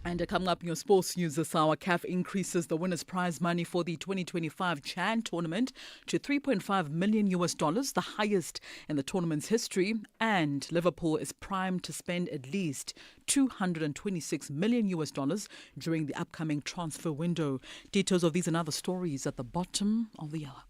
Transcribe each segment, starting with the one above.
And coming up in your sports news this hour, CAF increases the winner's prize money for the 2025 Chan tournament to 3.5 million US dollars, the highest in the tournament's history. And Liverpool is primed to spend at least 226 million US dollars during the upcoming transfer window. Details of these and other stories at the bottom of the hour.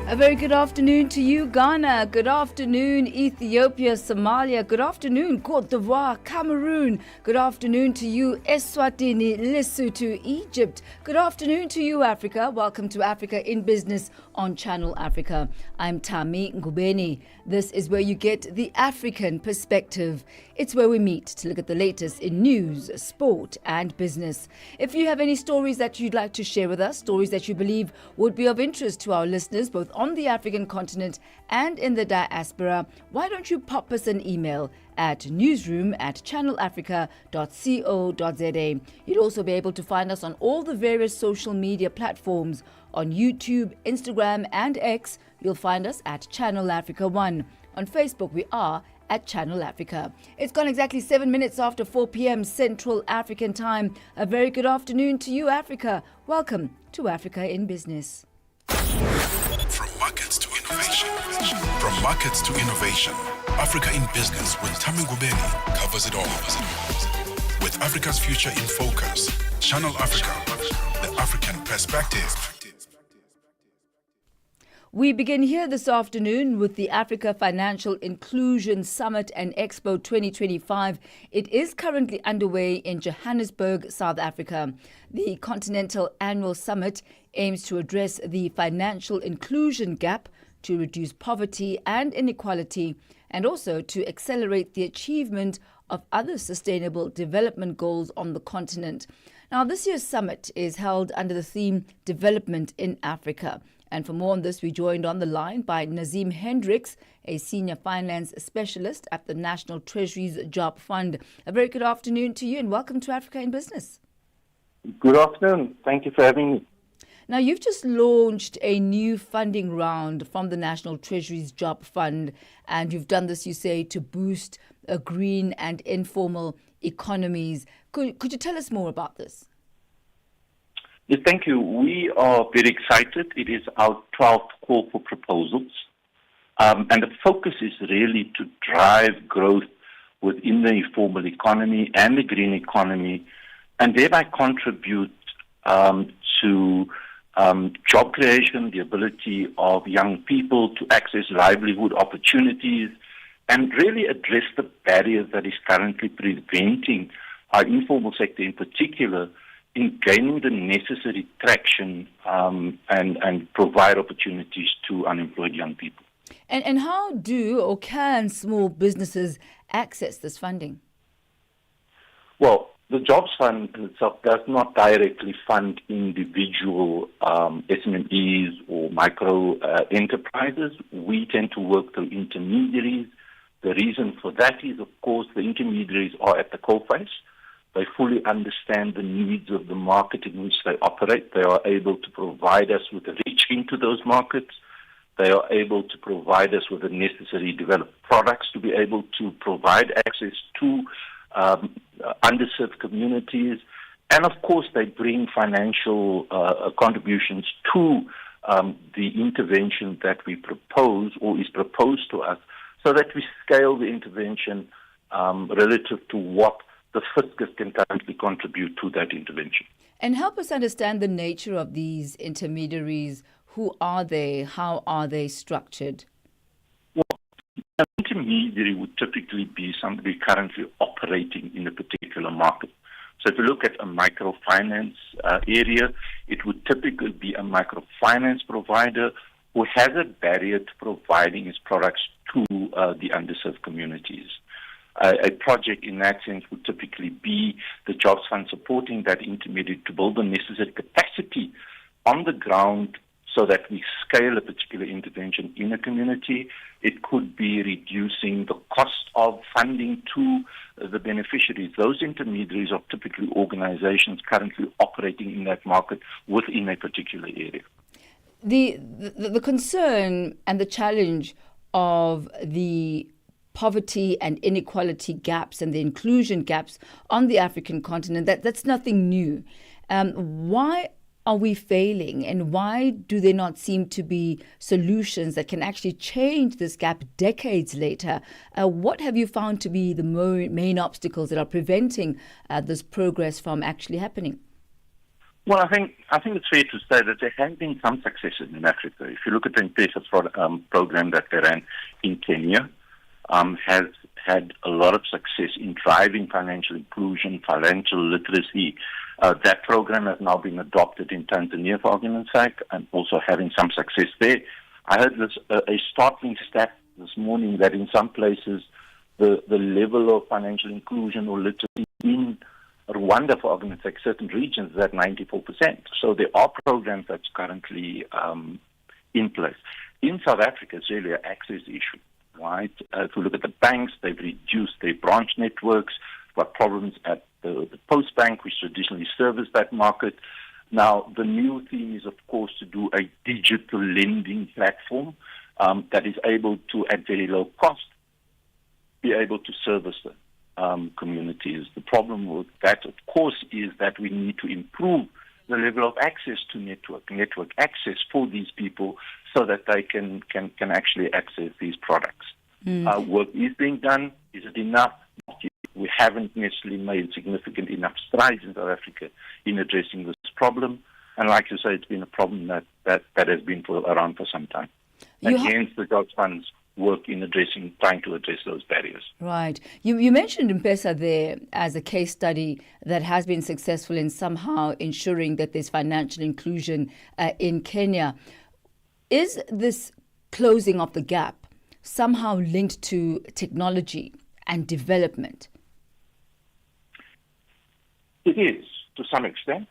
A very good afternoon to you, Ghana. Good afternoon, Ethiopia, Somalia. Good afternoon, Côte d'Ivoire, Cameroon. Good afternoon to you, Eswatini, Lesotho, Egypt. Good afternoon to you, Africa. Welcome to Africa in Business on Channel Africa. I'm Thami Ngubeni. This is where you get the African perspective. It's where we meet to look at the latest in news, sport and business. If you have any stories that you'd like to share with us, stories that you believe would be of interest to our listeners, both on the African continent and in the diaspora, why don't you pop us an email at newsroom@channelafrica.co.za. You'll also be able to find us on all the various social media platforms. On YouTube, Instagram and X, you'll find us at Channel Africa 1. On Facebook, we are at Channel Africa. It's gone exactly 7 minutes after 4 p.m. Central African time. A very good afternoon to you, Africa. Welcome to Africa in Business. From markets to innovation. From markets to innovation. Africa in Business with Thami Ngubeni covers it all. With Africa's future in focus. Channel Africa, the African perspective. We begin here this afternoon with the Africa Financial Inclusion Summit and Expo 2025. It is currently underway in Johannesburg, South Africa. The Continental Annual Summit aims to address the financial inclusion gap, to reduce poverty and inequality, and also to accelerate the achievement of other sustainable development goals on the continent. Now, this year's summit is held under the theme Development in Africa. And for more on this, we joined on the line by Nazim Hendricks, a senior finance specialist at the National Treasury's Job Fund. A very good afternoon to you and welcome to Africa in Business. Good afternoon. Thank you for having me. Now, you've just launched a new funding round from the National Treasury's Job Fund, and you've done this, you say, to boost green and informal economies. Could you tell us more about this? Yes, thank you. We are very excited. It is our 12th call for proposals. And the focus is really to drive growth within the informal economy and the green economy, and thereby contribute to job creation, the ability of young people to access livelihood opportunities, and really address the barriers that is currently preventing our informal sector in particular in gaining the necessary traction and provide opportunities to unemployed young people. And how do or can small businesses access this funding? Well, the Jobs Fund in itself does not directly fund individual SMEs or micro enterprises. We tend to work through intermediaries. The reason for that is, of course, the intermediaries are at the coalface. They fully understand the needs of the market in which they operate. They are able to provide us with a reach into those markets. They are able to provide us with the necessary developed products to be able to provide access to underserved communities. And of course, they bring financial contributions to the intervention that we propose or is proposed to us so that we scale the intervention relative to what the fiscus can currently contribute to that intervention. And help us understand the nature of these intermediaries. Who are they? How are they structured? Well, an intermediary would typically be somebody currently operating in a particular market. So if you look at a microfinance area, it would typically be a microfinance provider who has a barrier to providing its products to the underserved communities. A project in that sense would typically be the Jobs Fund supporting that intermediary to build the necessary capacity on the ground so that we scale a particular intervention in a community. It could be reducing the cost of funding to the beneficiaries. Those intermediaries are typically organizations currently operating in that market within a particular area. The concern and the challenge of the poverty and inequality gaps and the inclusion gaps on the African continent, that's nothing new. Why are we failing, and why do there not seem to be solutions that can actually change this gap decades later? What have you found to be the main obstacles that are preventing this progress from actually happening? Well, I think it's fair to say that there has been some successes in Africa. If you look at the M-Pesa program that they ran in Kenya, has had a lot of success in driving financial inclusion, financial literacy. That program has now been adopted in Tanzania, for argument's sake, and also having some success there. I heard a startling stat this morning that in some places the level of financial inclusion or literacy in Rwanda, for argument's sake, certain regions is at 94%. So there are programs that's currently in place. In South Africa, it's really an access issue. Right? If we look at the banks, they've reduced their branch networks, got problems at the Post Bank, which traditionally serviced that market. Now, the new theme is, of course, to do a digital lending platform that is able to, at very low cost, be able to service the communities. The problem with that, of course, is that we need to improve the level of access to network access for these people so that they can actually access these products. Work is being done. Is it enough? We haven't necessarily made significant enough strides in South Africa in addressing this problem. And like you say, it's been a problem that has been around for some time. Hence the Jobs Fund's work in trying to address those barriers. Right. You mentioned M-Pesa there as a case study that has been successful in somehow ensuring that there's financial inclusion in Kenya. Is this closing of the gap somehow linked to technology and development? It is, to some extent.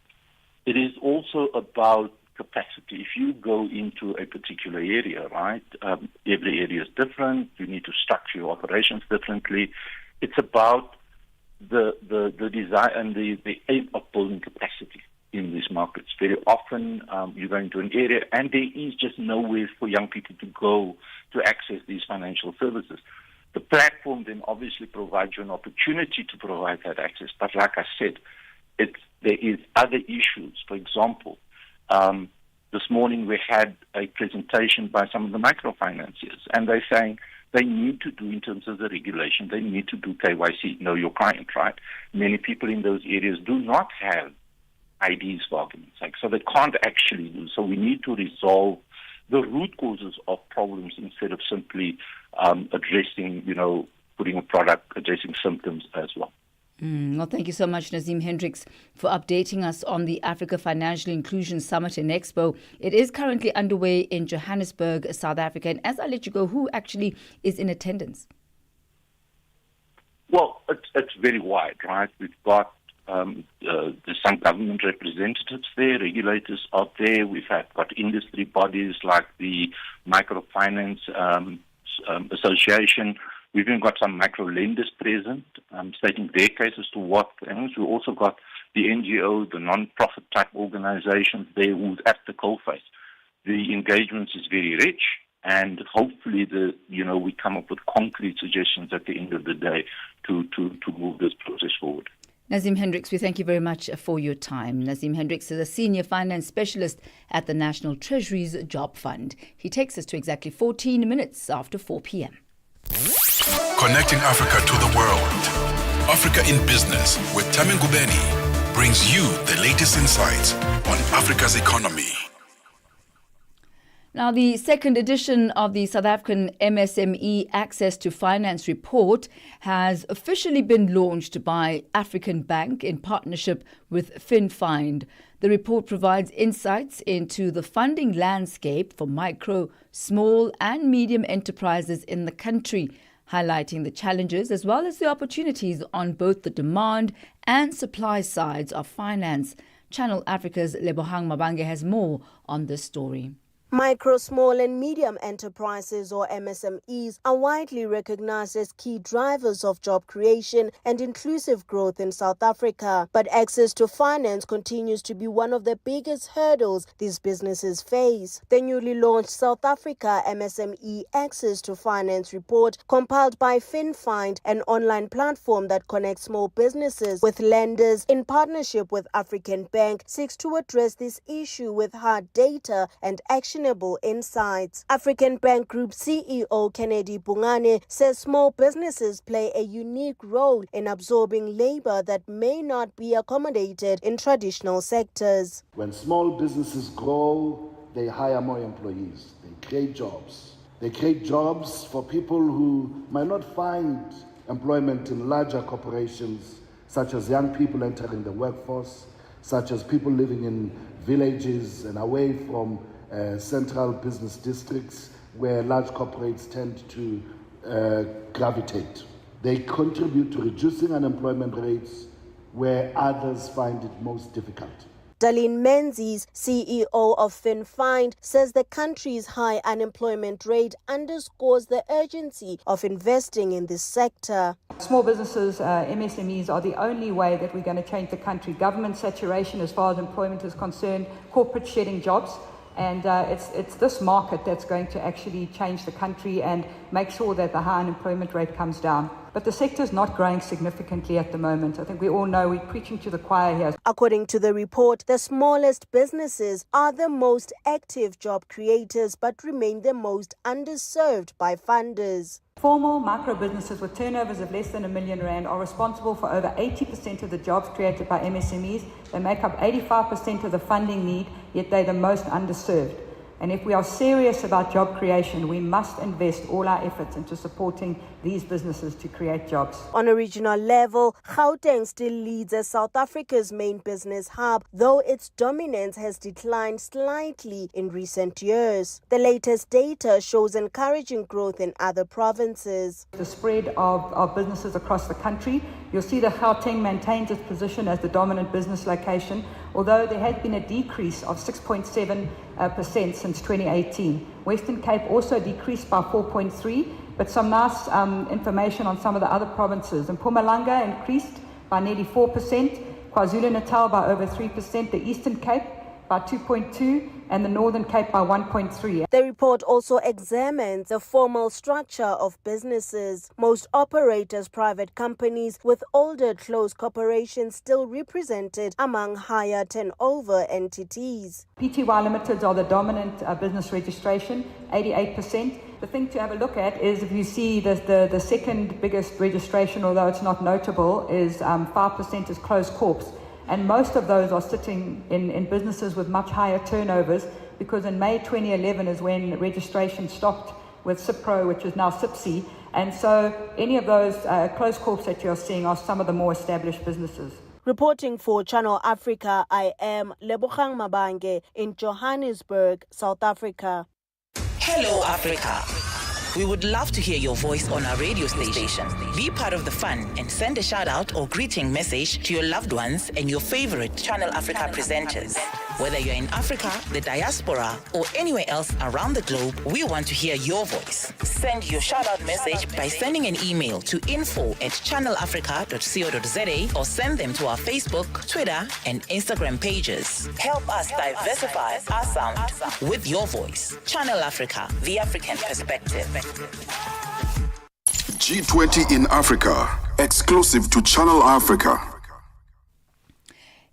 It is also about capacity. If you go into a particular area, right, every area is different. You need to structure your operations differently. It's about the desire and the aim of building capacity in these markets. Very often you go into an area and there is just nowhere for young people to go to access these financial services. The platform then obviously provides you an opportunity to provide that access. But like I said, there is other issues. For example, this morning we had a presentation by some of the microfinanciers, and they're saying they need to do, in terms of the regulation, they need to do KYC, know your client, right? Many people in those areas do not have IDs, for argument's sake, so they can't actually do. So we need to resolve the root causes of problems instead of simply addressing, putting a product, addressing symptoms as well. Well, thank you so much, Nazim Hendricks, for updating us on the Africa Financial Inclusion Summit and Expo. It is currently underway in Johannesburg, South Africa. And as I let you go, who actually is in attendance? Well, it's very wide, right? We've got there's some government representatives there, regulators out there. We've got industry bodies like the Microfinance Association. We've even got some micro lenders present, stating their case as to what things. We've also got the NGO, the non-profit type organizations there who's at the coalface. The engagement is very rich, and hopefully we come up with concrete suggestions at the end of the day to move this process forward. Nazim Hendricks, we thank you very much for your time. Nazim Hendricks is a senior finance specialist at the National Treasury's Job Fund. He takes us to exactly 14 minutes after 4 p.m. Connecting Africa to the world. Africa in Business with Thami Ngubeni brings you the latest insights on Africa's economy. Now, the second edition of the South African MSME Access to Finance report has officially been launched by African Bank in partnership with FinFind. The report provides insights into the funding landscape for micro, small and medium enterprises in the country, highlighting the challenges as well as the opportunities on both the demand and supply sides of finance. Channel Africa's Lebohang Mabange has more on this story. Micro, small and medium enterprises or MSMEs are widely recognized as key drivers of job creation and inclusive growth in South Africa. But access to finance continues to be one of the biggest hurdles these businesses face. The newly launched South Africa MSME Access to Finance report, compiled by FinFind, an online platform that connects small businesses with lenders in partnership with African Bank, seeks to address this issue with hard data and action insights. African Bank Group CEO Kennedy Bungane says small businesses play a unique role in absorbing labor that may not be accommodated in traditional sectors. When small businesses grow, they hire more employees. They create jobs. They create jobs for people who might not find employment in larger corporations, such as young people entering the workforce, such as people living in villages and away from central business districts where large corporates tend to gravitate. They contribute to reducing unemployment rates where others find it most difficult. Darlene Menzies, CEO of FinFind, says the country's high unemployment rate underscores the urgency of investing in this sector. Small businesses, MSMEs, are the only way that we're going to change the country. Government saturation as far as employment is concerned, corporate shedding jobs. And it's this market that's going to actually change the country and make sure that the high unemployment rate comes down. But the sector is not growing significantly at the moment. I think we all know we're preaching to the choir here. According to the report, the smallest businesses are the most active job creators but remain the most underserved by funders. Formal micro businesses with turnovers of less than R1 million are responsible for over 80% of the jobs created by MSMEs. They make up 85% of the funding need, yet they're the most underserved. And if we are serious about job creation, we must invest all our efforts into supporting these businesses to create jobs. On a regional level, Gauteng still leads as South Africa's main business hub, though its dominance has declined slightly in recent years. The latest data shows encouraging growth in other provinces. The spread of businesses across the country, you'll see that Gauteng maintains its position as the dominant business location, although there has been a decrease of 6.7% since 2018. Western Cape also decreased by 4.3%, but some nice information on some of the other provinces. And Mpumalanga increased by nearly 4%, KwaZulu-Natal by over 3%, the Eastern Cape by 2.2%, and the Northern Cape by 1.3%. The report also examines the formal structure of businesses. Most operators, private companies with older closed corporations still represented among higher turnover entities. PTY Limiteds are the dominant business registration, 88%. The thing to have a look at is if you see the second biggest registration, although it's not notable, is 5% is closed corps. And most of those are sitting in businesses with much higher turnovers, because in May 2011 is when registration stopped with CIPRO, which is now CIPSI. And so any of those closed corps that you're seeing are some of the more established businesses. Reporting for Channel Africa, I am Lebohang Mabange in Johannesburg, South Africa. Hello, Africa. We would love to hear your voice on our radio station. Be part of the fun and send a shout out or greeting message to your loved ones and your favorite Channel Africa presenters. Whether you're in Africa, the diaspora, or anywhere else around the globe, we want to hear your voice. Send your shout out message by sending an email to info@channelafrica.co.za or send them to our Facebook, Twitter, and Instagram pages. Help us diversify our sound with your voice. Channel Africa, the African perspective. G20 in Africa, exclusive to Channel Africa.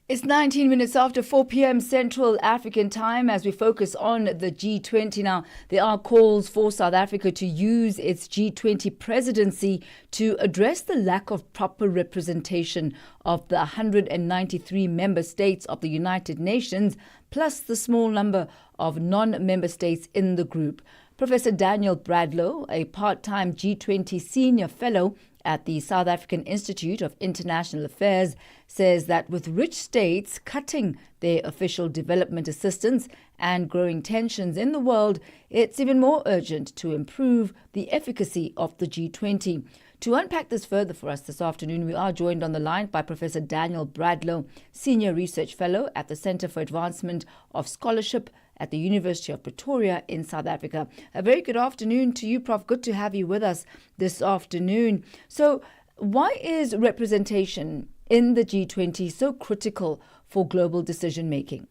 It's 19 minutes after 4 p.m. Central African time as we focus on the G20. Now, there are calls for South Africa to use its G20 presidency to address the lack of proper representation of the 193 member states of the United Nations, plus the small number of non-member states in the group. Professor Daniel Bradlow, a part-time G20 senior fellow at the South African Institute of International Affairs, says that with rich states cutting their official development assistance and growing tensions in the world, it's even more urgent to improve the efficacy of the G20. To unpack this further for us this afternoon, we are joined on the line by Professor Daniel Bradlow, Senior Research Fellow at the Centre for Advancement of Scholarship at the University of Pretoria in South Africa. A very good afternoon to you, Prof. Good to have you with us this afternoon. So, why is representation in the G20 so critical for global decision making?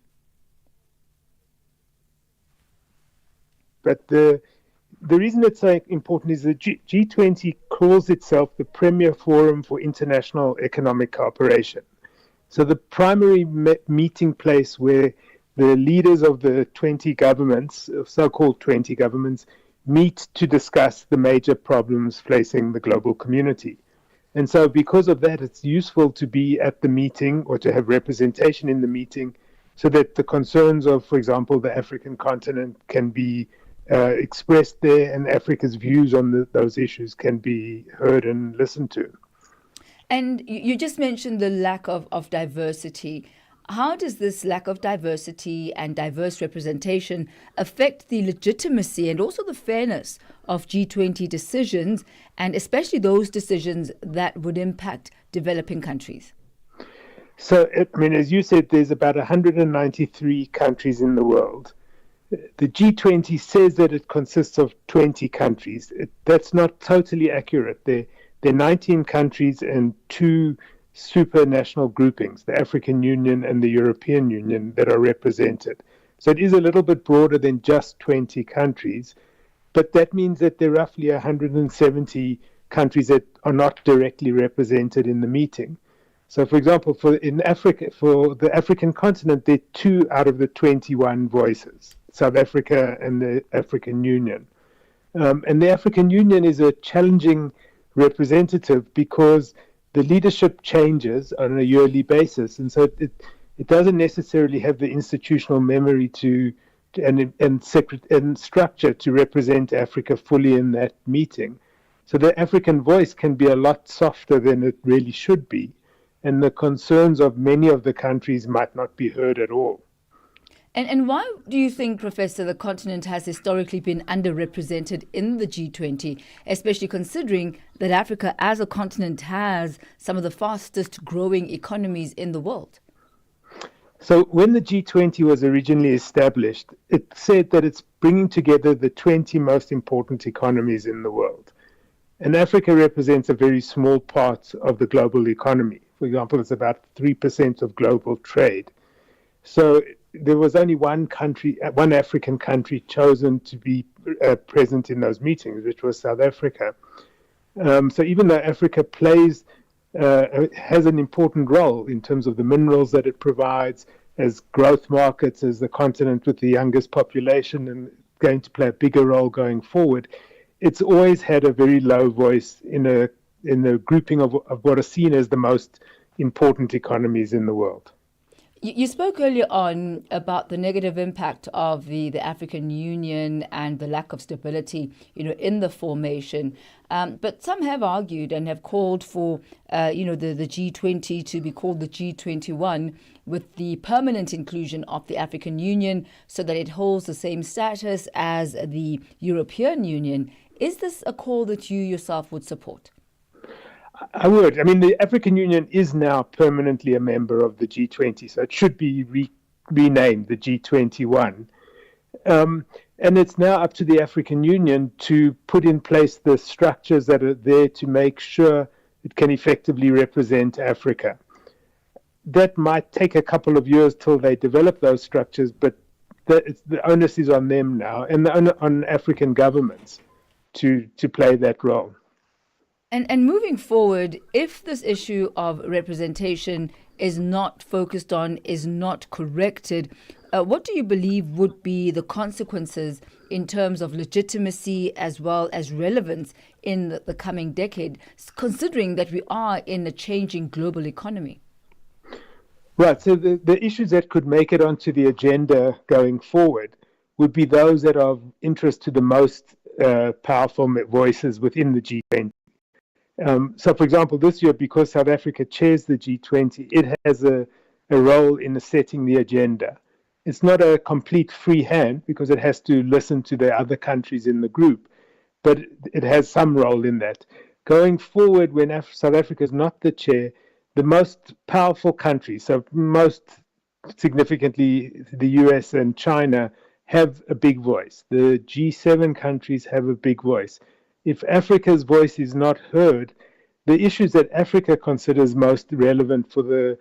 But the reason it's so important is that G20 calls itself the premier forum for international economic cooperation. So the primary meeting place where the leaders of the 20 governments, so-called 20 governments, meet to discuss the major problems facing the global community. And so because of that, it's useful to be at the meeting or to have representation in the meeting so that the concerns of, for example, the African continent can be expressed there and Africa's views on those issues can be heard and listened to. And you just mentioned the lack of diversity. How does this lack of diversity and diverse representation affect the legitimacy and also the fairness of G20 decisions, and especially those decisions that would impact developing countries? So, as you said, there's about 193 countries in the world. The G20 says that it consists of 20 countries. That's not totally accurate. There are 19 countries and two supranational groupings, the African Union and the European Union, that are represented. So it is a little bit broader than just 20 countries, but that means that there are roughly 170 countries that are not directly represented in the meeting. So, for example, for the African continent, there are 2 out of the 21 voices, South Africa and the African Union. And the African Union is a challenging representative because the leadership changes on a yearly basis, and so it doesn't necessarily have the institutional memory and structure to represent Africa fully in that meeting. So the African voice can be a lot softer than it really should be, and the concerns of many of the countries might not be heard at all. And why do you think, Professor, the continent has historically been underrepresented in the G20, especially considering that Africa as a continent has some of the fastest growing economies in the world? So when the G20 was originally established, it said that it's bringing together the 20 most important economies in the world. And Africa represents a very small part of the global economy. For example, it's about 3% of global trade. So there was only one African country chosen to be present in those meetings, which was South Africa. So even though Africa has an important role in terms of the minerals that it provides as growth markets, as the continent with the youngest population and going to play a bigger role going forward, it's always had a very low voice in the grouping of what are seen as the most important economies in the world. You spoke earlier on about the negative impact of the African Union and the lack of stability, in the formation. But some have argued and have called for, the G20 to be called the G21 with the permanent inclusion of the African Union so that it holds the same status as the European Union. Is this a call that you yourself would support? I would. The African Union is now permanently a member of the G20, so it should be renamed the G21. And it's now up to the African Union to put in place the structures that are there to make sure it can effectively represent Africa. That might take a couple of years till they develop those structures, but the onus is on them now and on African governments to play that role. And moving forward, if this issue of representation is not focused on, is not corrected, what do you believe would be the consequences in terms of legitimacy as well as relevance in the coming decade, considering that we are in a changing global economy? Right. So the issues that could make it onto the agenda going forward would be those that are of interest to the most powerful voices within the G20. So, for example, this year, because South Africa chairs the G20, it has a role in setting the agenda. It's not a complete free hand because it has to listen to the other countries in the group, but it has some role in that. Going forward, when South Africa is not the chair, the most powerful countries, so most significantly the US and China, have a big voice. The G7 countries have a big voice. If Africa's voice is not heard, the issues that Africa considers most relevant for the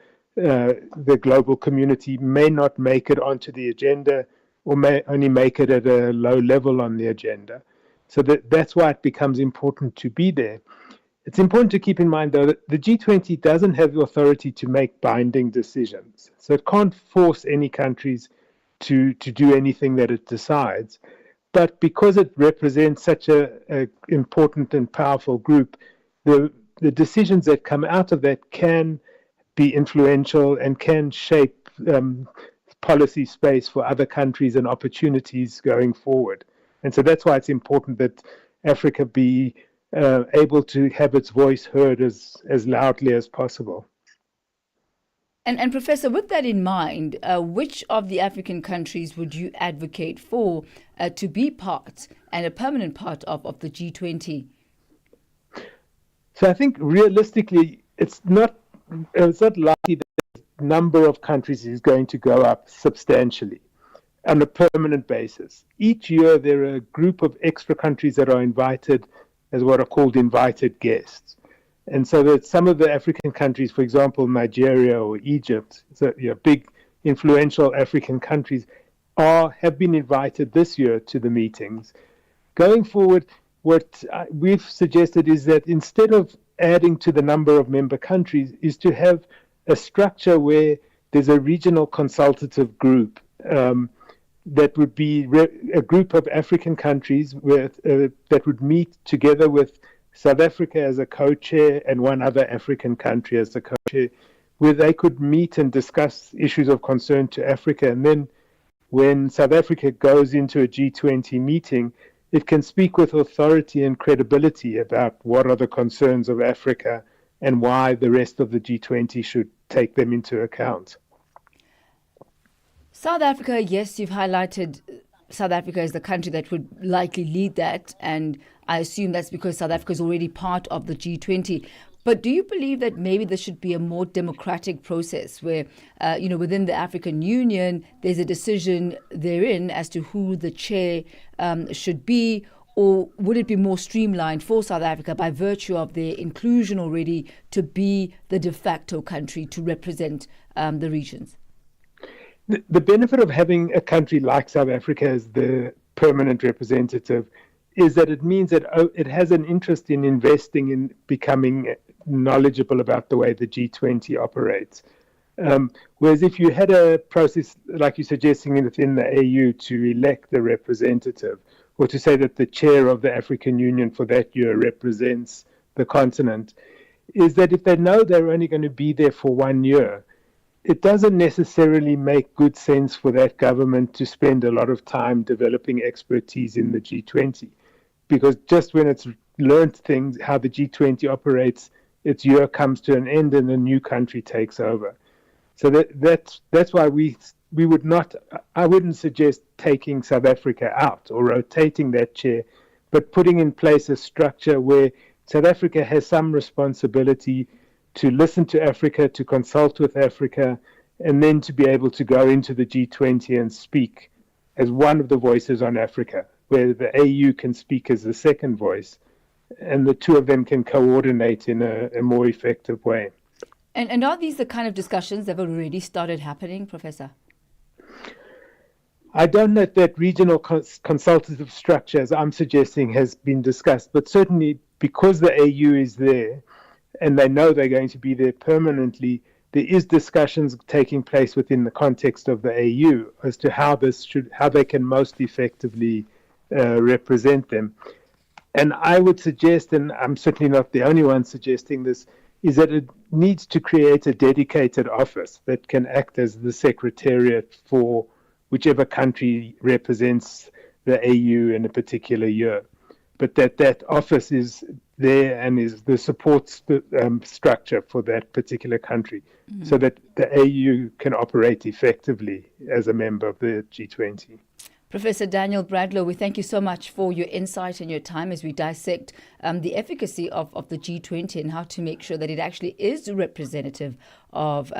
global community may not make it onto the agenda, or may only make it at a low level on the agenda. So that's why it becomes important to be there. It's important to keep in mind, though, that the G20 doesn't have the authority to make binding decisions. So it can't force any countries to do anything that it decides. But because it represents such a important and powerful group, the decisions that come out of that can be influential and can shape policy space for other countries and opportunities going forward. And so that's why it's important that Africa be able to have its voice heard as loudly as possible. And Professor, with that in mind, which of the African countries would you advocate for to be part and a permanent part of the G20? So I think realistically, it's not likely that the number of countries is going to go up substantially on a permanent basis. Each year, there are a group of extra countries that are invited as what are called invited guests. And so that some of the African countries, for example, Nigeria or Egypt, so big influential African countries, have been invited this year to the meetings. Going forward, what we've suggested is that instead of adding to the number of member countries, is to have a structure where there's a regional consultative group that would be a group of African countries that would meet together with South Africa as a co-chair and one other African country as the co-chair, where they could meet and discuss issues of concern to Africa. And then when South Africa goes into a G20 meeting, it can speak with authority and credibility about what are the concerns of Africa and why the rest of the G20 should take them into account. South Africa, yes, you've highlighted South Africa as the country that would likely lead that, and I assume that's because South Africa is already part of the G20. But do you believe that maybe there should be a more democratic process where, within the African Union, there's a decision therein as to who the chair should be, or would it be more streamlined for South Africa by virtue of their inclusion already to be the de facto country to represent the regions? The benefit of having a country like South Africa as the permanent representative is that it means that it has an interest in investing in becoming knowledgeable about the way the G20 operates. Whereas if you had a process, like you're suggesting within the AU, to elect the representative, or to say that the chair of the African Union for that year represents the continent, is that if they know they're only going to be there for 1 year, it doesn't necessarily make good sense for that government to spend a lot of time developing expertise in the G20. Because just when it's learned things, how the G20 operates, its year comes to an end and a new country takes over. So that's why we would not, I wouldn't suggest taking South Africa out or rotating that chair, but putting in place a structure where South Africa has some responsibility to listen to Africa, to consult with Africa, and then to be able to go into the G20 and speak as one of the voices on Africa, where the AU can speak as the second voice, and the two of them can coordinate in a more effective way. And are these the kind of discussions that have already started happening, Professor? I don't know that regional consultative structure, as I'm suggesting, has been discussed, but certainly because the AU is there, and they know they're going to be there permanently, there is discussions taking place within the context of the AU as to how they can most effectively represent them. And I would suggest, and I'm certainly not the only one suggesting this, is that it needs to create a dedicated office that can act as the secretariat for whichever country represents the AU in a particular year. But that office is there and is the support structure for that particular country, so that the AU can operate effectively as a member of the G20. Professor Daniel Bradlow, we thank you so much for your insight and your time as we dissect the efficacy of the G20 and how to make sure that it actually is representative of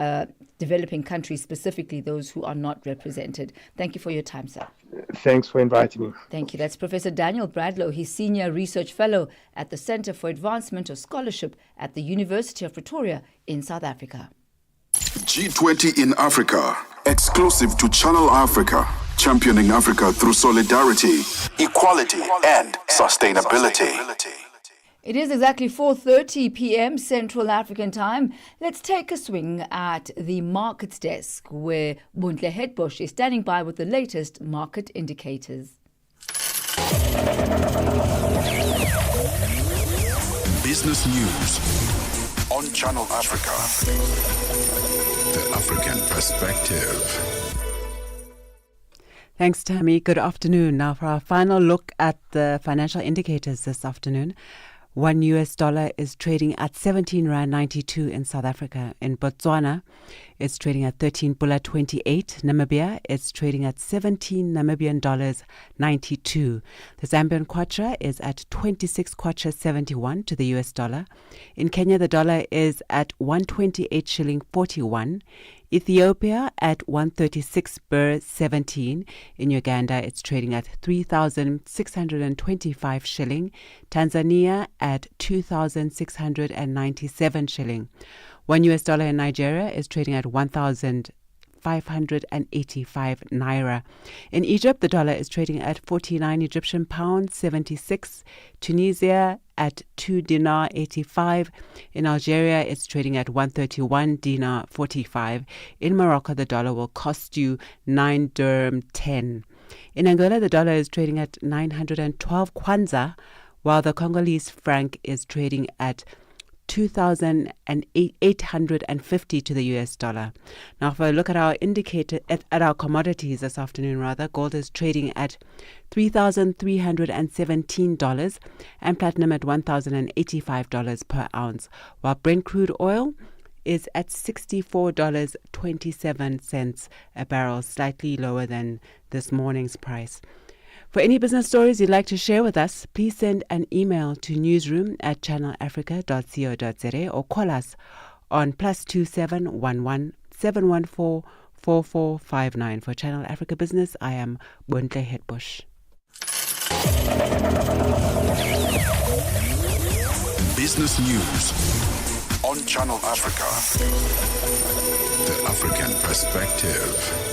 developing countries, specifically those who are not represented. Thank you for your time, sir. Thanks for inviting me. Thank you. That's Professor Daniel Bradlow. He's Senior Research Fellow at the Centre for Advancement of Scholarship at the University of Pretoria in South Africa. G20 in Africa, exclusive to Channel Africa, championing Africa through solidarity, equality, and sustainability. It is exactly 4:30 p.m. Central African Time. Let's take a swing at the markets desk, where Bontle Hetbush is standing by with the latest market indicators. Business news on Channel Africa. The African perspective. Thanks, Thami. Good afternoon. Now for our final look at the financial indicators this afternoon. $1 is trading at 17 Rand 92 in South Africa. In Botswana, it's trading at 13.28. Namibia, it's trading at 17 Namibian dollars 92. The Zambian kwacha is at 26 kwacha 71 to the US dollar. In Kenya, the dollar is at 128 shilling 41. Ethiopia at 136 birr 17. In Uganda, it's trading at 3,625 shilling. Tanzania at 2,697 shilling. $1 in Nigeria is trading at 1,585 naira. In Egypt, the dollar is trading at 49 Egyptian pounds 76. Tunisia at 2 dinar 85. In Algeria, it's trading at 131 dinar 45. In Morocco, the dollar will cost you 9 dirham 10. In Angola, the dollar is trading at 912 kwanza, while the Congolese franc is trading at 2,850 to the US dollar. Now, if I look at our indicator at our commodities this afternoon, gold is trading at $3,317 and platinum at $1,085 per ounce, while Brent crude oil is at $64.27 a barrel, slightly lower than this morning's price. For any business stories you'd like to share with us, please send an email to newsroom@channelafrica.co.za or call us on +2711 714 4459. For Channel Africa Business, I am Bontle Hetbush. Business news on Channel Africa. The African perspective.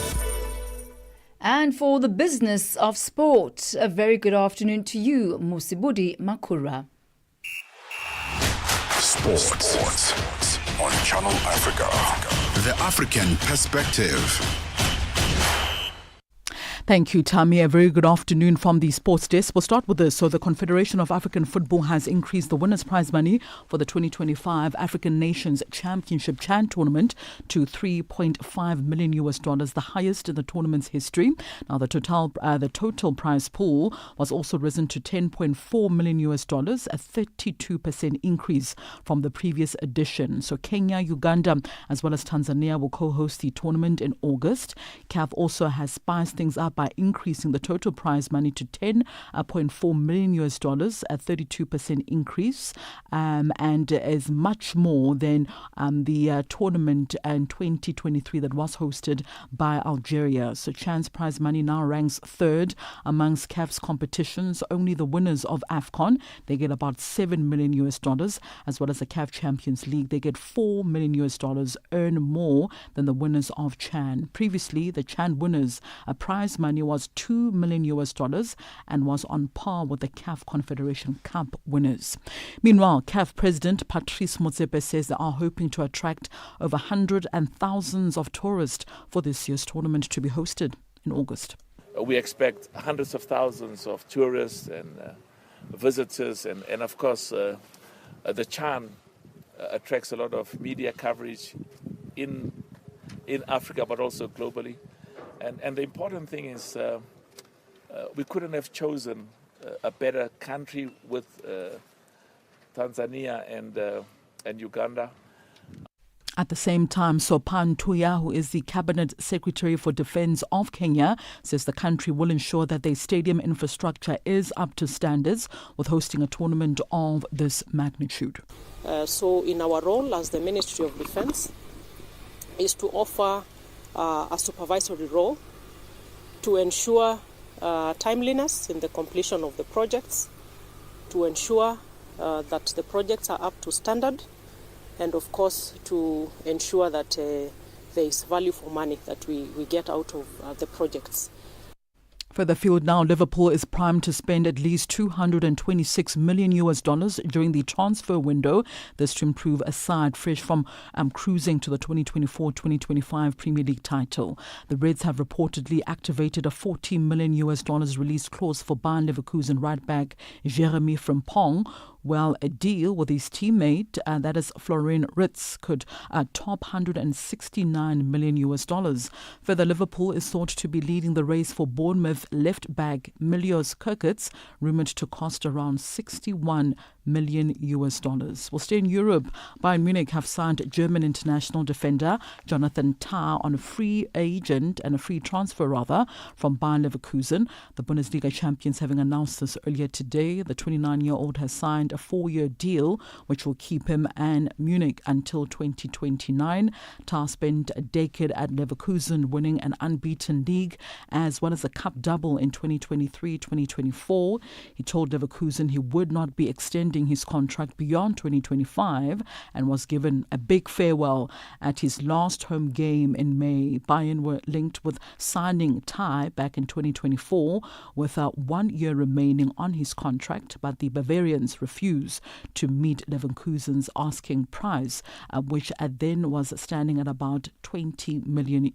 And for the business of sport, a very good afternoon to you, Musibudi Makura. Sports on Channel Africa. The African perspective. Thank you, Thami. A very good afternoon from the sports desk. We'll start with this. So the Confederation of African Football has increased the winner's prize money for the 2025 African Nations Championship CHAN tournament to $3.5 million, the highest in the tournament's history. Now, the total prize pool was also risen to $10.4 million, a 32% increase from the previous edition. So Kenya, Uganda, as well as Tanzania will co-host the tournament in August. CAF also has spiced things up by increasing the total prize money to $10.4 million, a 32% increase, and is much more than the tournament in 2023 that was hosted by Algeria. So CHAN's prize money now ranks third amongst CAF's competitions. Only the winners of AFCON, they get about $7 million, as well as the CAF Champions League, they get $4 million, earn more than the winners of CHAN. Previously, the CHAN winners, a prize money was $2 million and was on par with the CAF Confederation Cup winners. Meanwhile, CAF President Patrice Motsepe says they are hoping to attract over hundreds and thousands of tourists for this year's tournament to be hosted in August. We expect hundreds of thousands of tourists and visitors, and of course the Chan attracts a lot of media coverage in Africa but also globally. And the important thing is we couldn't have chosen a better country with Tanzania and Uganda. At the same time, Sopan Tuya, who is the Cabinet Secretary for Defence of Kenya, says the country will ensure that their stadium infrastructure is up to standards with hosting a tournament of this magnitude. So in our role as the Ministry of Defence is to offer a supervisory role to ensure timeliness in the completion of the projects, to ensure that the projects are up to standard, and of course to ensure that there is value for money that we get out of the projects. Further afield now, Liverpool is primed to spend at least $226 million during the transfer window. This to improve a side fresh from cruising to the 2024-2025 Premier League title. The Reds have reportedly activated a $40 million release clause for Bayern Leverkusen right back Jeremy Frimpong. Well, a deal with his teammate, that is Florian Wirtz, could top $169 million. Further, Liverpool is thought to be leading the race for Bournemouth left back Milios Kirkitz, rumoured to cost around $61 million. We'll stay in Europe. Bayern Munich have signed German international defender Jonathan Tah on a free transfer from Bayern Leverkusen. The Bundesliga champions having announced this earlier today. The 29-year-old has signed a 4-year deal which will keep him and Munich until 2029. Tah spent a decade at Leverkusen, winning an unbeaten league as well as a cup double in 2023-2024. He told Leverkusen he would not be extending his contract beyond 2025 and was given a big farewell at his last home game in May. Bayern were linked with signing Tah back in 2024 with 1 year remaining on his contract, but the Bavarians refused to meet Leverkusen's asking price, which then was standing at about $20 million.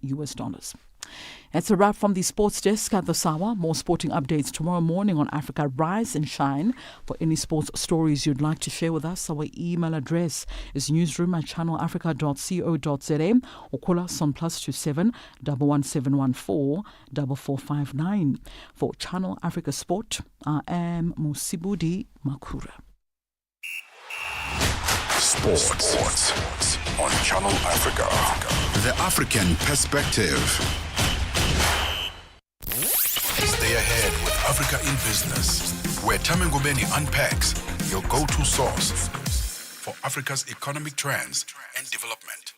That's a wrap from the sports desk at this hour. More sporting updates tomorrow morning on Africa Rise and Shine. For any sports stories you'd like to share with us, our email address is newsroom@channelafrica.co.za or call us on +27 11714 4459. For Channel Africa Sport, I am Musibudi Makura. Sports on Channel Africa. The African perspective. Stay ahead with Africa in Business, where Thami Ngubeni unpacks your go-to source for Africa's economic trends and development.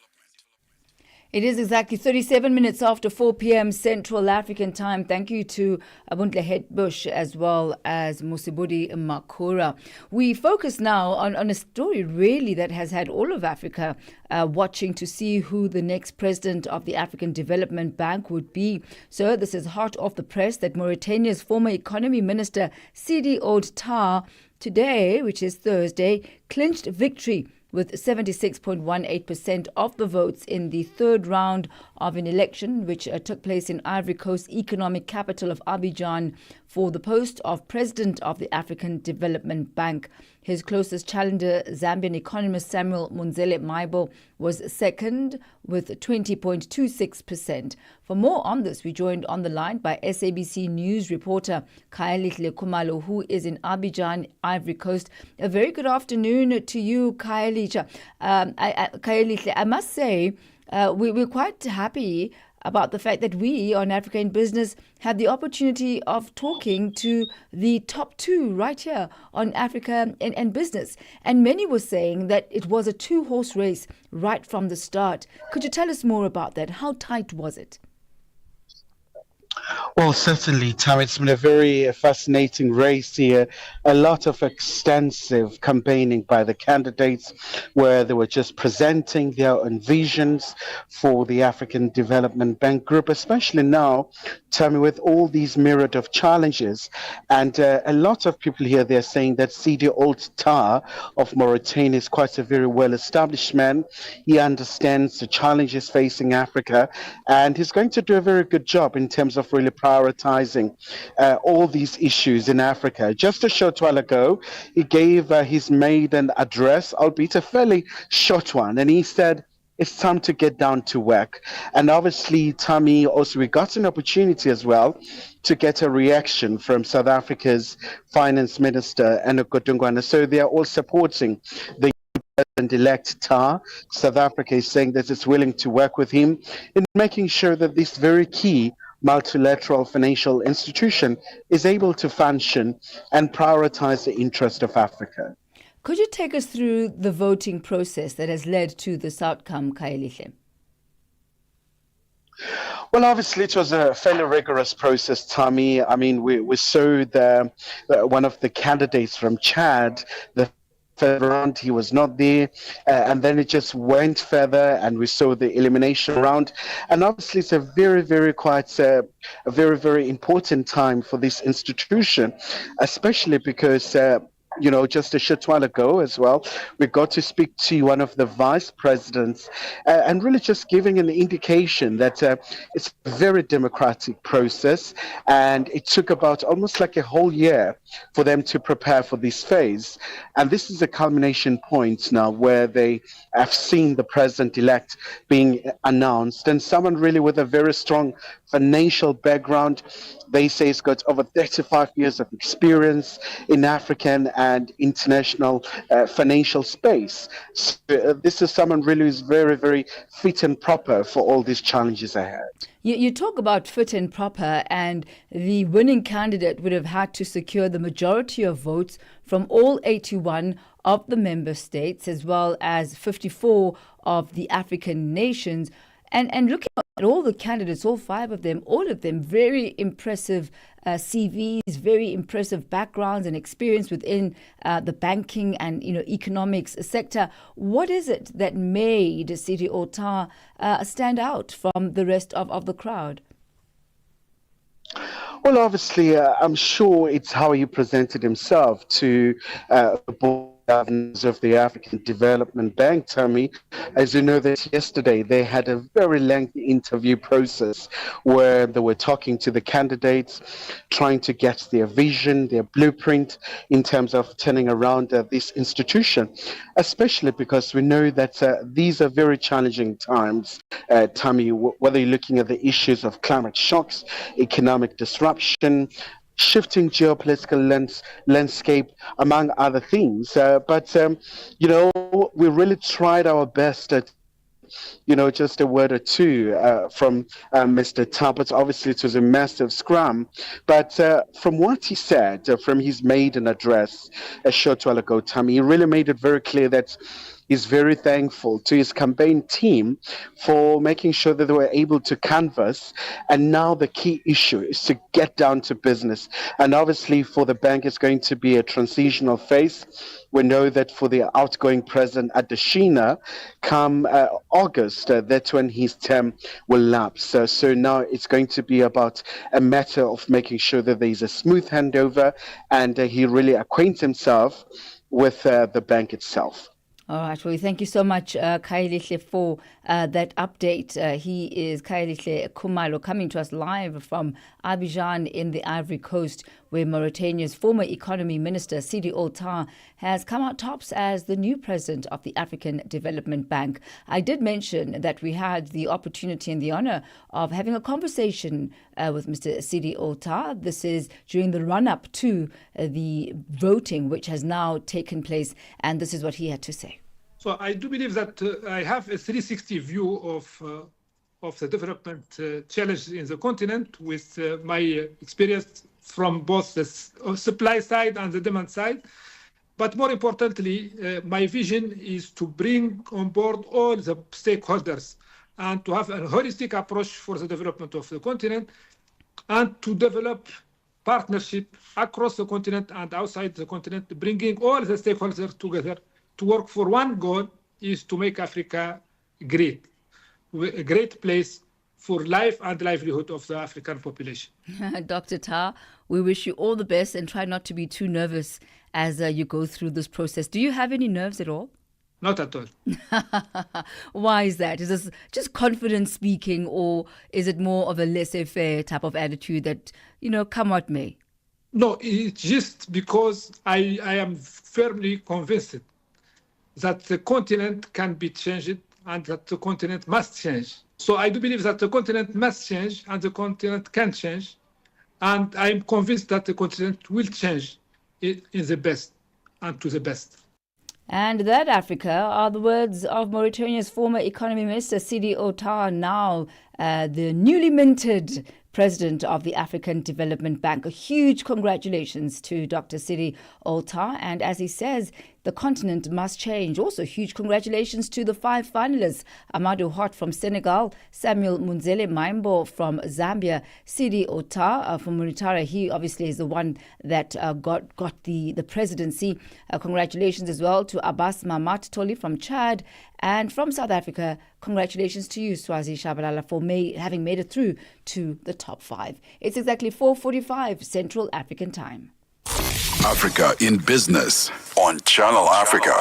It is exactly 37 minutes after 4 p.m. Central African time. Thank you to Abundle Hetbush as well as Musibudi Makura. We focus now on a story really that has had all of Africa watching to see who the next president of the African Development Bank would be. So this is hot off the press that Mauritania's former economy minister Sidi Ould Tah today, which is Thursday, clinched victory with 76.18% of the votes in the third round of an election which took place in Ivory Coast's economic capital of Abidjan for the post of President of the African Development Bank. His closest challenger, Zambian economist Samuel Munzele Maibo, was second with 20.26%. For more on this, we joined on the line by SABC News reporter Kaelihle Khumalo, who is in Abidjan, Ivory Coast. A very good afternoon to you, Kaelihle. I must say, we're quite happy about the fact that we on Africa in Business had the opportunity of talking to the top two right here on Africa and Business. And many were saying that it was a two-horse race right from the start. Could you tell us more about that? How tight was it? Well, certainly, Tam. It's been a very fascinating race here. A lot of extensive campaigning by the candidates where they were just presenting their own visions for the African Development Bank Group, especially now, Tam, with all these myriad of challenges. And a lot of people here, they're saying that Sidi Ould Tah of Mauritania is quite a very well-established man. He understands the challenges facing Africa, and he's going to do a very good job in terms of really prioritizing all these issues in Africa. Just a short while ago, he gave his maiden address, albeit a fairly short one, and he said, it's time to get down to work. And obviously, Thami, also we got an opportunity as well to get a reaction from South Africa's Finance Minister, Enoch Godongwana. So they are all supporting the President-elect Tah. South Africa is saying that it's willing to work with him in making sure that this very key multilateral financial institution is able to function and prioritize the interest of Africa. Could you take us through the voting process that has led to this outcome, Khayelitsha? Well, obviously, it was a fairly rigorous process, Thami. I mean, we saw one of the candidates from Chad, the round, he was not there, and then it just went further, and we saw the elimination round. And obviously, it's a very, very a very, very important time for this institution, especially because just a short while ago as well, we got to speak to one of the vice presidents and really just giving an indication that it's a very democratic process, and it took about almost like a whole year for them to prepare for this phase. And this is a culmination point now where they have seen the president-elect being announced, and someone really with a very strong financial background. They say he's got over 35 years of experience in African and international financial space. So, this is someone really who's very, very fit and proper for all these challenges ahead. You talk about fit and proper, and the winning candidate would have had to secure the majority of votes from all 81 of the member states, as well as 54 of the African nations. And looking at all the candidates, all five of them, all of them very impressive CVs, very impressive backgrounds and experience within the banking and economics sector. What is it that made Sidi Ould Tah stand out from the rest of the crowd? Well, obviously, I'm sure it's how he presented himself to the board governors of the African Development Bank, Thami. As you know, that yesterday they had a very lengthy interview process where they were talking to the candidates, trying to get their vision, their blueprint in terms of turning around this institution, especially because we know that these are very challenging times, Thami, whether you're looking at the issues of climate shocks, economic disruption, shifting geopolitical landscape, among other things. But we really tried our best at just a word or two from Mr. Talbot. Obviously, it was a massive scrum. But from what he said, from his maiden address a short while ago, Thami, he really made it very clear that he's very thankful to his campaign team for making sure that they were able to canvass. And now the key issue is to get down to business. And obviously for the bank, it's going to be a transitional phase. We know that for the outgoing president Adesina, come August, that's when his term will lapse. So now it's going to be about a matter of making sure that there is a smooth handover and he really acquaints himself with the bank itself. All right. Well, thank you so much, Khayelitsha, for that update. He is Khayelitsha Khumalo, coming to us live from Abidjan in the Ivory Coast, where Mauritania's former economy minister, Sidi Ould Tah, has come out tops as the new president of the African Development Bank. I did mention that we had the opportunity and the honor of having a conversation with Mr. Sidi Ould Tah. This is during the run-up to the voting, which has now taken place, and this is what he had to say. So I do believe that I have a 360 view of the development challenges in the continent with my experience from both the supply side and the demand side. But more importantly, my vision is to bring on board all the stakeholders and to have a holistic approach for the development of the continent, and to develop partnership across the continent and outside the continent, bringing all the stakeholders together to work for one goal is to make Africa great, a great place for life and livelihood of the African population. Dr. Tha, we wish you all the best and try not to be too nervous as you go through this process. Do you have any nerves at all? Not at all. Why is that? Is this just confidence speaking, or is it more of a laissez-faire type of attitude that, come what may? No, it's just because I am firmly convinced that the continent can be changed and that the continent must change. So I do believe that the continent must change and the continent can change. And I'm convinced that the continent will change in the best and to the best. And that, Africa, are the words of Mauritania's former economy minister, Sidi Otar, now the newly minted president of the African Development Bank. A huge congratulations to Dr. Sidi Otar. And as he says, the continent must change. Also, huge congratulations to the 5 finalists: Amadou Hott from Senegal, Samuel Munzele Maimbo from Zambia, Sidi Otar from Mauritania. He obviously is the one that got the presidency. Congratulations as well to Abbas Mamat Toli from Chad. And from South Africa, congratulations to you, Swazi Shabalala, for having made it through to the top 5. It's exactly 4:45 Central African Time. Africa in Business on Channel Africa.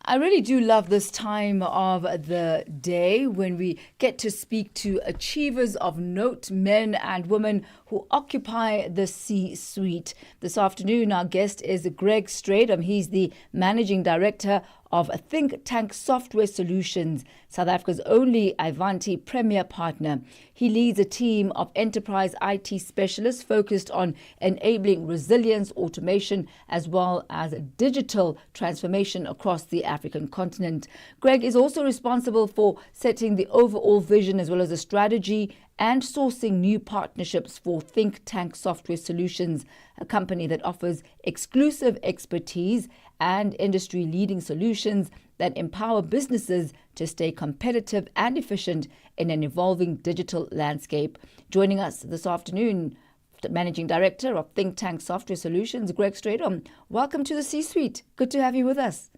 I really do love this time of the day when we get to speak to achievers of note, men and women who occupy the C-suite. This afternoon, our guest is Greg Stradom. He's the Managing Director of Think Tank Software Solutions, South Africa's only Ivanti Premier partner. He leads a team of enterprise IT specialists focused on enabling resilience, automation, as well as digital transformation across the African continent. Greg is also responsible for setting the overall vision as well as the strategy and sourcing new partnerships for Think Tank Software Solutions, a company that offers exclusive expertise and industry-leading solutions that empower businesses to stay competitive and efficient in an evolving digital landscape. Joining us this afternoon, the Managing Director of Think Tank Software Solutions, Greg Stradom. Welcome to the C-Suite. Good to have you with us.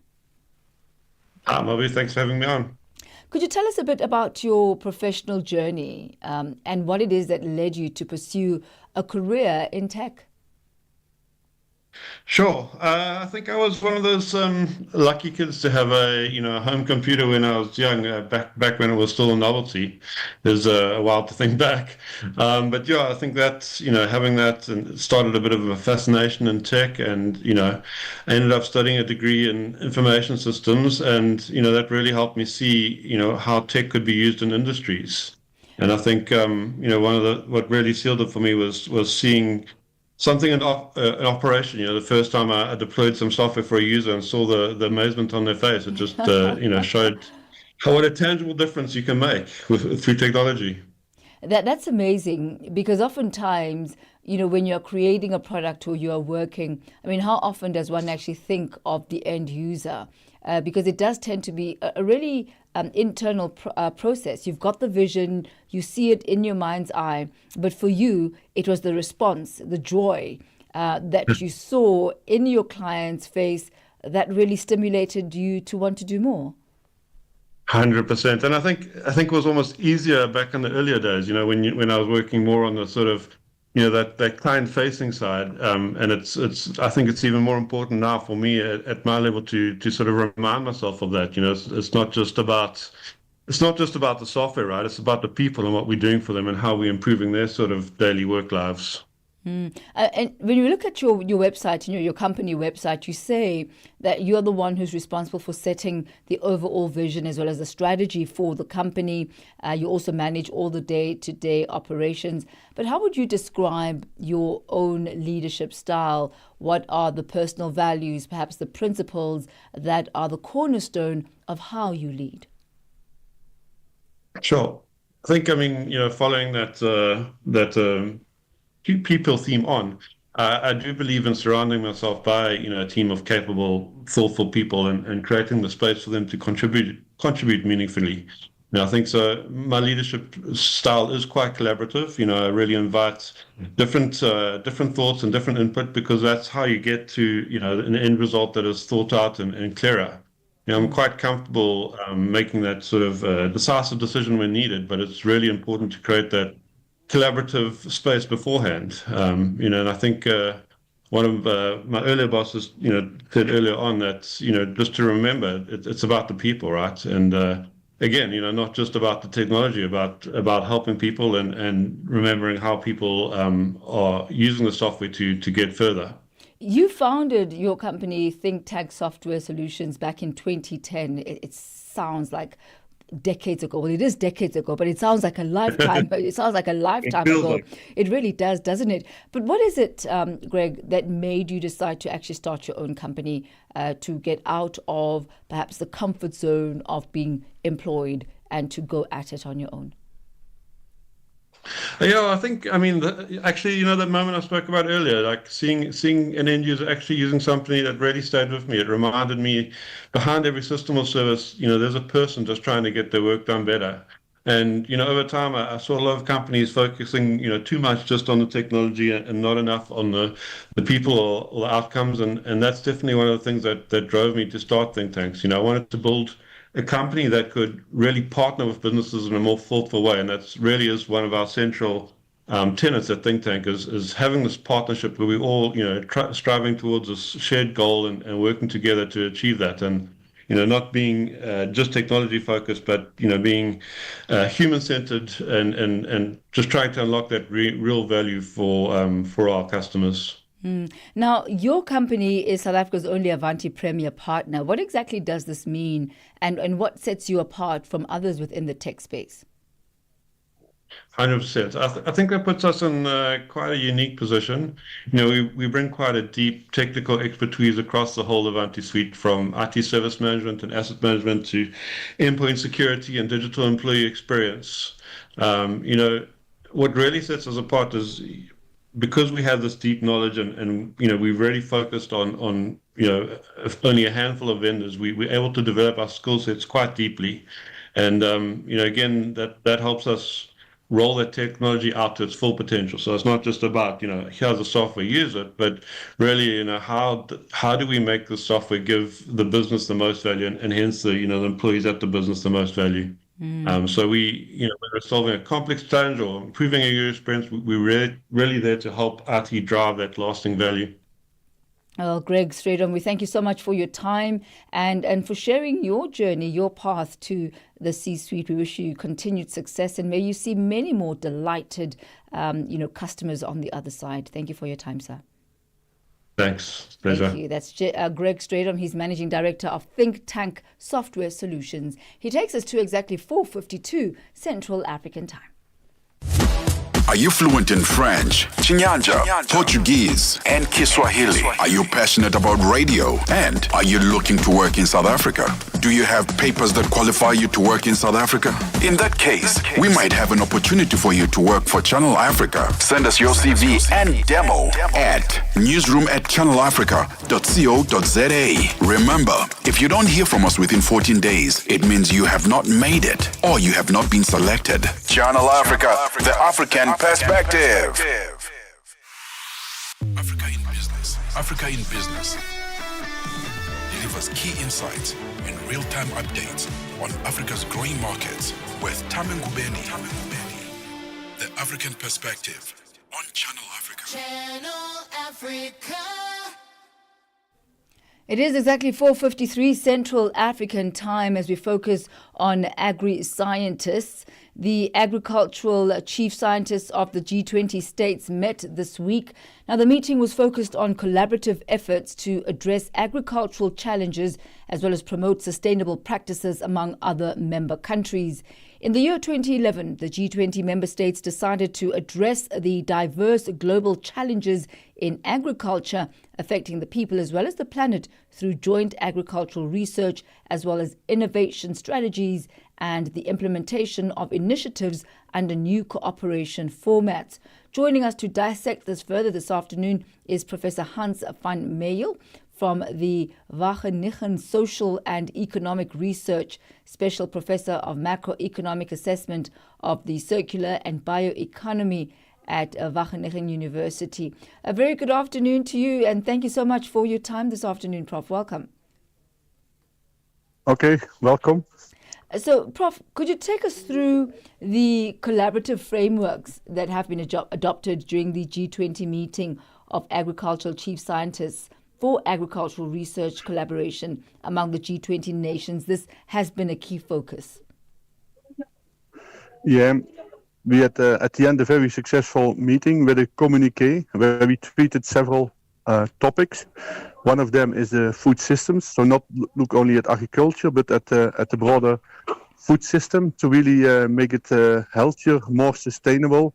Moby, thanks for having me on. Could you tell us a bit about your professional journey and what it is that led you to pursue a career in tech? Sure. I think I was one of those lucky kids to have a home computer when I was young, back when it was still a novelty. There's a while to think back, but yeah, I think that having that and started a bit of a fascination in tech, and I ended up studying a degree in information systems, and that really helped me see how tech could be used in industries. And I think what really sealed it for me was seeing something in operation. The first time I deployed some software for a user and saw the amazement on their face, it just showed what a tangible difference you can make through technology. That's amazing, because oftentimes, when you're creating a product or you're working, how often does one actually think of the end user? Because it does tend to be a really internal process. You've got the vision, you see it in your mind's eye, but for you, it was the response, the joy that you saw in your client's face that really stimulated you to want to do more. 100%. And I think it was almost easier back in the earlier days, when I was working more on the sort of that client-facing side, and I think it's even more important now for me at my level to sort of remind myself of that. It's not just about the software, right? It's about the people and what we're doing for them and how we're improving their sort of daily work lives. And when you look at your website, your company website, you say that you're the one who's responsible for setting the overall vision as well as the strategy for the company. You also manage all the day-to-day operations. But how would you describe your own leadership style? What are the personal values, perhaps the principles that are the cornerstone of how you lead? Sure. I think, following that people theme on, I do believe in surrounding myself by a team of capable, thoughtful people and creating the space for them to contribute meaningfully. I think so. My leadership style is quite collaborative. I really invite different thoughts and different input because that's how you get to an end result that is thought out and clearer. I'm quite comfortable making that sort of decisive decision when needed, but it's really important to create that collaborative space beforehand. And I think one of my earlier bosses, said earlier on that, just to remember, it's about the people, right? And again, not just about the technology, about helping people and remembering how people are using the software to get further. You founded your company, Think Tank Software Solutions, back in 2010. It sounds like decades ago. Well, it is decades ago, but it sounds like a lifetime. It sounds like a lifetime ago. Like. It really does, doesn't it? But what is it, Greg, that made you decide to actually start your own company, to get out of perhaps the comfort zone of being employed and to go at it on your own? Yeah, actually, that moment I spoke about earlier, like seeing an end user actually using something that really stayed with me. It reminded me behind every system or service, there's a person just trying to get their work done better. And, over time, I saw a lot of companies focusing, too much just on the technology and not enough on the people or the outcomes. And that's definitely one of the things that drove me to start Think Tanks. I wanted to build a company that could really partner with businesses in a more thoughtful way. And that's really is one of our central tenets at Think Tank is having this partnership where we all, striving towards a shared goal and working together to achieve that. And, not being just technology focused, but, being human-centered and just trying to unlock that real value for our customers. Now, your company is South Africa's only Avanti Premier partner. What exactly does this mean, and what sets you apart from others within the tech space? 100%. I think that puts us in quite a unique position. We bring quite a deep technical expertise across the whole Avanti suite, from IT service management and asset management to endpoint security and digital employee experience. What really sets us apart is because we have this deep knowledge and we've really focused on only a handful of vendors, we're able to develop our skill sets quite deeply. And, again, that helps us roll that technology out to its full potential. So it's not just about, here's the software, use it, but really, how do we make the software give the business the most value and hence the employees at the business the most value. So we, when we're solving a complex challenge or improving a user experience, we're really there to help IT drive that lasting value. Well, Greg Straydom, we thank you so much for your time and for sharing your journey, your path to the C-suite. We wish you continued success and may you see many more delighted, customers on the other side. Thank you for your time, sir. Thanks. Pleasure. Thank you. That's Greg Straydom. He's Managing Director of Think Tank Software Solutions. He takes us to exactly 4:52 Central African Time. Are you fluent in French, Chinyanja, Portuguese, and Kiswahili? Are you passionate about radio? And are you looking to work in South Africa? Do you have papers that qualify you to work in South Africa? In that case, we might have an opportunity for you to work for Channel Africa. Send us your CV and demo at newsroom@channelafrica.co.za. Remember, if you don't hear from us within 14 days, it means you have not made it or you have not been selected. Channel Africa, the African perspective. Africa in Business. Africa in Business delivers key insights and real-time updates on Africa's growing markets with Thami Ngubeni. The African perspective on Channel Africa. Channel Africa. It is exactly 4:53 Central African Time as we focus on agri-scientists. The agricultural chief scientists of the G20 states met this week. Now, the meeting was focused on collaborative efforts to address agricultural challenges as well as promote sustainable practices among other member countries. In the year 2011, the G20 member states decided to address the diverse global challenges in agriculture affecting the people as well as the planet through joint agricultural research as well as innovation strategies and the implementation of initiatives under new cooperation formats. Joining us to dissect this further this afternoon is Professor Hans van Meyl from the Wageningen Social and Economic Research, Special Professor of Macroeconomic Assessment of the Circular and Bioeconomy at Wageningen University. A very good afternoon to you, and thank you so much for your time this afternoon, Prof. Welcome. Okay, welcome. So, Prof, could you take us through the collaborative frameworks that have been adopted during the G20 meeting of agricultural chief scientists for agricultural research collaboration among the G20 nations? This has been a key focus. Yeah, we had at the end a very successful meeting with a communique where we treated several topics. One of them is the food systems, so not look only at agriculture, but at the broader food system to really make it healthier, more sustainable,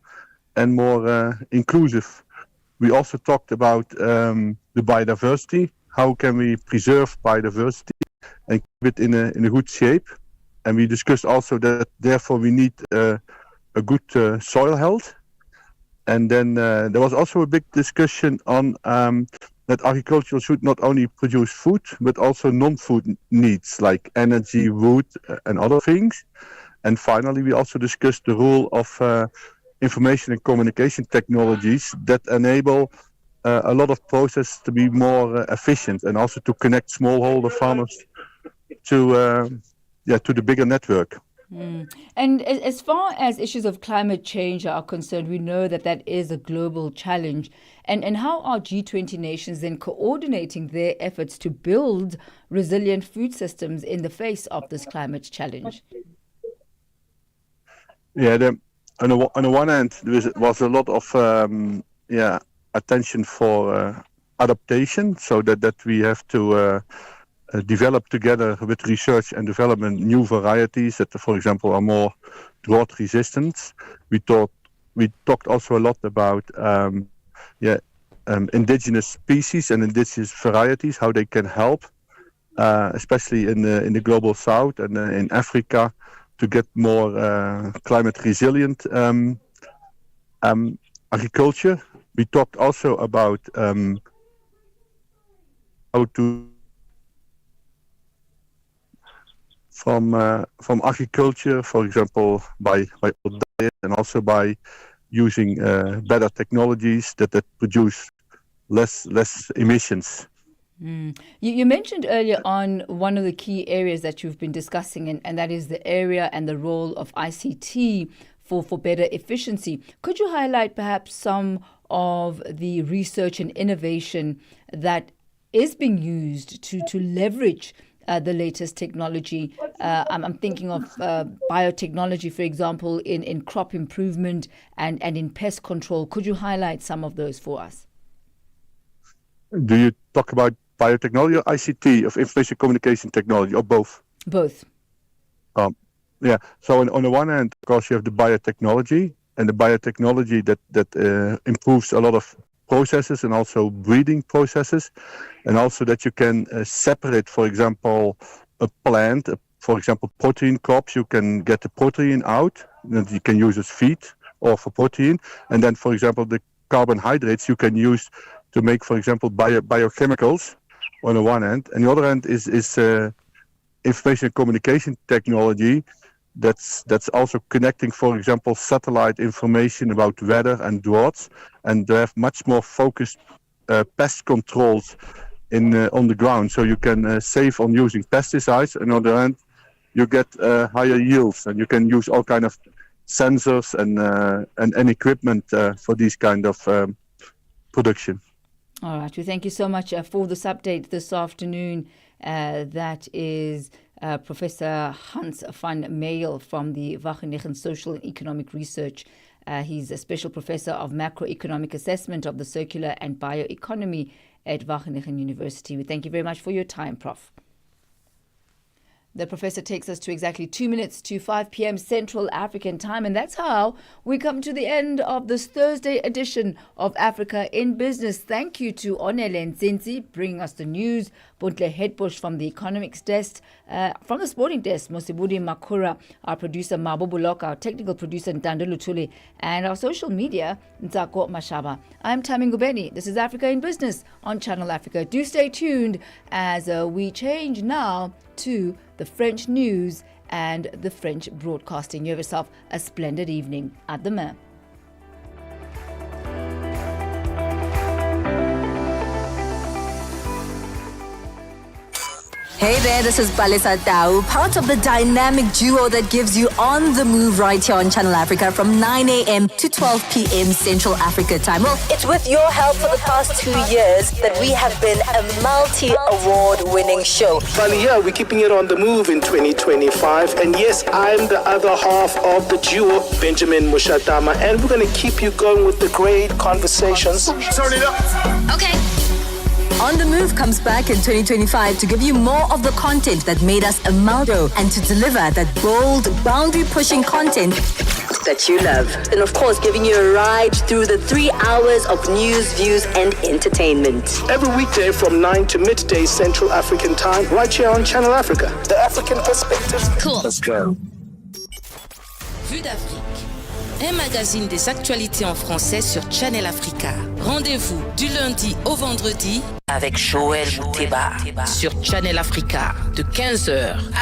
and more inclusive. We also talked about the biodiversity. How can we preserve biodiversity and keep it in a good shape? And we discussed also that therefore we need a good soil health. And then there was also a big discussion on that agriculture should not only produce food, but also non-food needs like energy, wood, and other things. And finally, we also discussed the role of information and communication technologies that enable a lot of processes to be more efficient and also to connect smallholder farmers to the bigger network. And as far as issues of climate change are concerned, we know that that is a global challenge. And how are G20 nations then coordinating their efforts to build resilient food systems in the face of this climate challenge? Yeah, on the one hand, there was a lot of attention for adaptation, so that we have to develop together with research and development new varieties that, for example, are more drought resistant. We talked also a lot about indigenous species and indigenous varieties, how they can help, especially in the global south and in Africa, to get more climate resilient agriculture. We talked also about how to from agriculture, for example, by diet and also by using better technologies that produce less emissions. You mentioned earlier on one of the key areas that you've been discussing, and that is the area and the role of ICT for better efficiency. Could you highlight perhaps some of the research and innovation that is being used to leverage the latest technology? I'm thinking of biotechnology, for example, in crop improvement and in pest control. Could you highlight some of those for us? Do you talk about biotechnology or ICT, of information communication technology, or both? Both. So on the one hand, of course, you have the biotechnology, and the biotechnology that improves a lot of processes and also breeding processes, and also that you can separate, for example, a plant, for example, protein crops. You can get the protein out that you can use as feed or for protein, and then, for example, the carbohydrates you can use to make, for example, biochemicals on the one hand, and the other hand is information and communication technology that's also connecting, for example, satellite information about weather and droughts, and they have much more focused pest controls on the ground, so you can save on using pesticides, and on the other hand you get higher yields, and you can use all kind of sensors and equipment for these kind of production. All right. Well, thank you so much for this update this afternoon. That is Professor Hans van Meyl from the Wageningen Social and Economic Research. He's a special professor of macroeconomic assessment of the circular and bioeconomy at Wageningen University. We thank you very much for your time, Prof. The professor takes us to exactly 2 minutes to 5 p.m. Central African time. And that's how we come to the end of this Thursday edition of Africa in Business. Thank you to Onele Nzinzi bringing us the news. Buntle Headbush from the economics desk. From the sporting desk, Mosibudi Makura, our producer Mabo Bulok, our technical producer Ndando Lutuli, and our social media, Nzako Mashaba. I'm Thami Ngubeni. This is Africa in Business on Channel Africa. Do stay tuned as we change now to the French news and the French broadcasting. You have yourself a splendid evening. À demain. Hey there, this is Palisa Tau, part of the dynamic duo that gives you on the move right here on Channel Africa from 9 a.m. to 12 p.m. Central Africa time. Well, it's with your help for the past 2 years that we have been a multi-award winning show. Finally, yeah, we're keeping it on the move in 2025. And yes, I'm the other half of the duo, Benjamin Mushatama, and we're going to keep you going with the great conversations. Turn it up. Okay. On the Move comes back in 2025 to give you more of the content that made us a Maldo and to deliver that bold, boundary-pushing content that you love. And of course, giving you a ride through the 3 hours of news, views, and entertainment. Every weekday from 9 to midday Central African time, right here on Channel Africa. The African perspective. Cool. Let's go. Vue d'Afrique. Un magazine des actualités en français sur Channel Africa. Rendez-vous du lundi au vendredi avec Joël Mouteba sur Channel Africa de 15h à